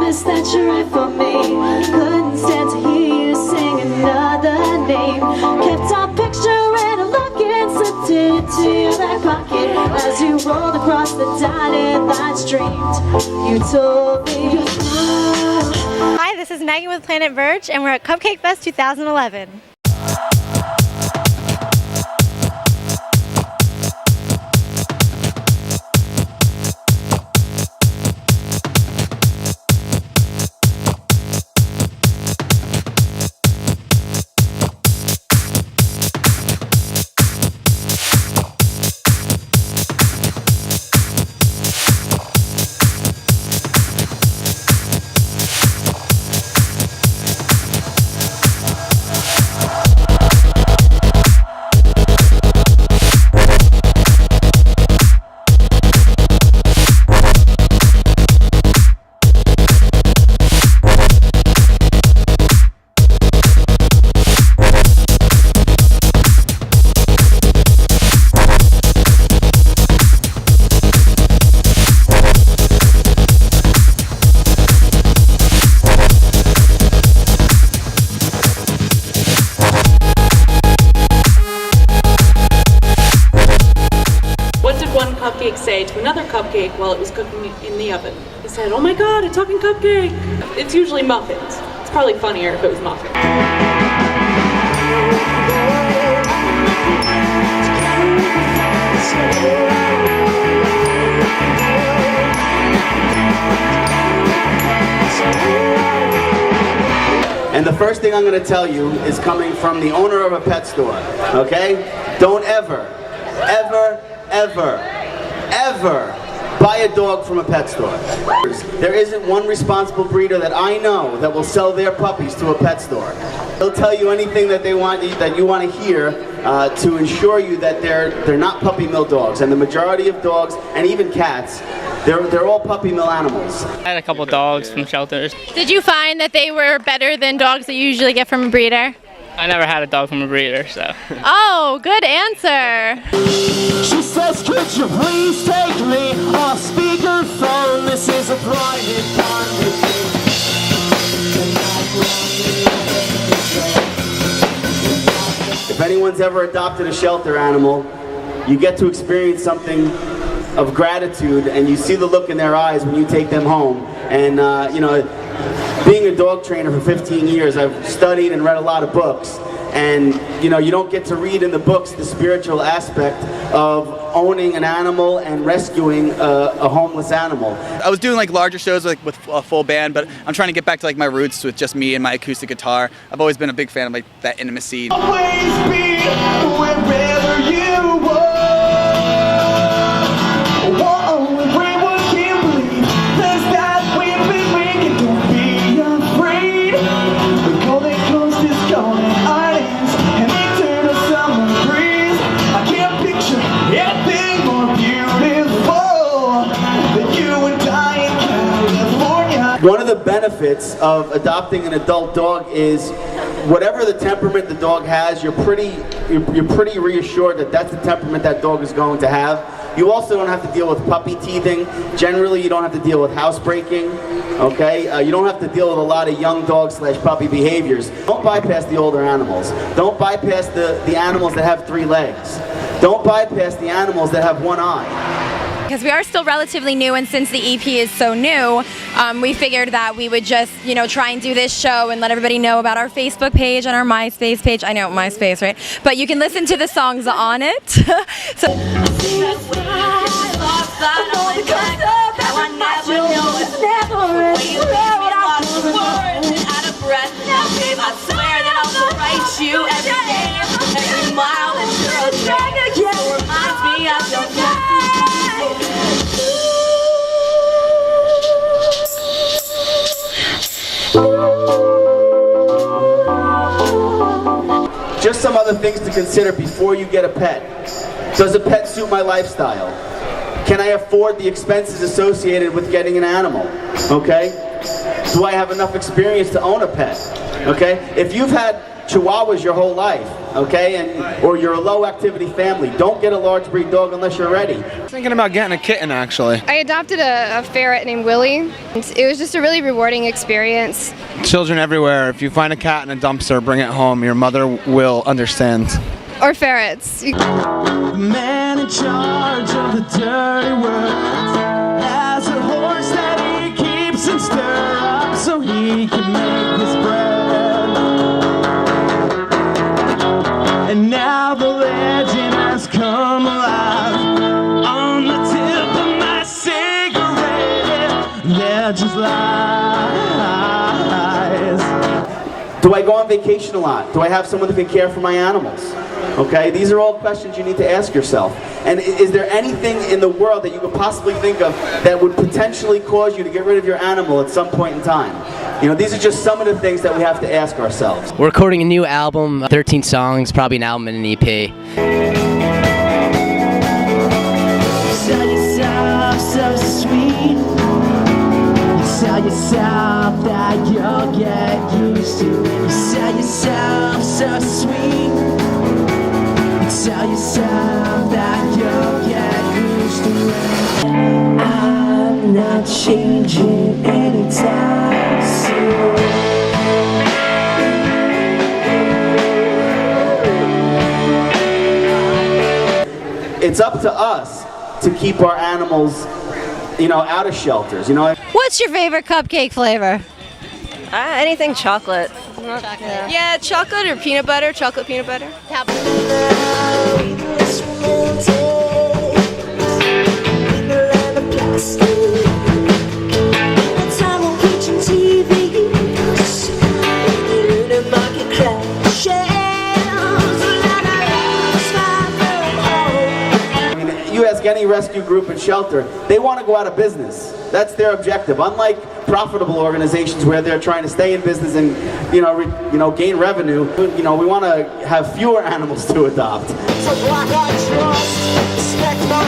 promise that you're right for me. Couldn't stand to hear you sing another name. Kept on picturing a look and slipped it into your back pocket as you rolled across the dotted line streamed. You told me. Hi, this is Megan with Planet Verge, and we're at Cupcakefest 2011. Cupcake say to another cupcake while it was cooking in the oven. He said, "Oh my God, a talking cupcake!" It's usually muffins. It's probably funnier if it was muffins. And the first thing I'm going to tell you is coming from the owner of a pet store, okay? Don't ever buy a dog from a pet store. There isn't one responsible breeder that I know that will sell their puppies to a pet store. They'll tell you anything that they want, that you want to hear to ensure you that they're not puppy mill dogs. And the majority of dogs, and even cats, they're all puppy mill animals. I had a couple dogs from shelters. Did you find that they were better than dogs that you usually get from a breeder? I never had a dog from a breeder, so. Oh, good answer. She says, could you please take me off speakerphone? This is a private conversation. If anyone's ever adopted a shelter animal, you get to experience something of gratitude, and you see the look in their eyes when you take them home. And you know, being a dog trainer for 15 years, I've studied and read a lot of books, and you know, you don't get to read in the books the spiritual aspect of owning an animal and rescuing a homeless animal. I was doing like larger shows like with a full band, but I'm trying to get back to like my roots with just me and my acoustic guitar. I've always been a big fan of like that intimacy. Always be wherever you are. One of the benefits of adopting an adult dog is whatever the temperament the dog has, you're pretty reassured that that's the temperament that dog is going to have. You also don't have to deal with puppy teething. Generally, you don't have to deal with housebreaking, okay? You don't have to deal with a lot of young dog / puppy behaviors. Don't bypass the older animals. Don't bypass the animals that have 3 legs. Don't bypass the animals that have 1 eye. Because we are still relatively new, and since the EP is so new, we figured that we would just, you know, try and do this show and let everybody know about our Facebook page and our MySpace page. I know, MySpace, right? But you can listen to the songs on it. So. Just some other things to consider before you get a pet. Does a pet suit my lifestyle? Can I afford the expenses associated with getting an animal? Okay? Do I have enough experience to own a pet? Okay? If you've had Chihuahuas your whole life, okay? Or you're a low activity family. Don't get a large breed dog unless you're ready. Thinking about getting a kitten, actually. I adopted a ferret named Willie. It was just a really rewarding experience. Children everywhere, if you find a cat in a dumpster, bring it home. Your mother will understand. Or ferrets. The man in charge of the dirty world has a horse that he keeps in stirrups so he can make his bread. And now the legend has come alive on the tip of my cigarette. They're just lies. Do I go on vacation a lot? Do I have someone that can care for my animals? Okay, these are all questions you need to ask yourself. And is there anything in the world that you could possibly think of that would potentially cause you to get rid of your animal at some point in time? You know, these are just some of the things that we have to ask ourselves. We're recording a new album, 13 songs, probably an album and an EP. Sell yourself so sweet. You sell yourself that you'll get used to. You sell yourself so sweet. You sell yourself that you'll get used to it. I'm not changing anytime soon. It's up to us to keep our animals, you know, out of shelters, you know. What's your favorite cupcake flavor? Anything chocolate. Yeah, chocolate or peanut butter. Chocolate peanut butter. You ask any rescue group and shelter, they want to go out of business. That's their objective. Unlike profitable organizations where they're trying to stay in business and gain revenue, we want to have fewer animals to adopt. So black I trust, respect my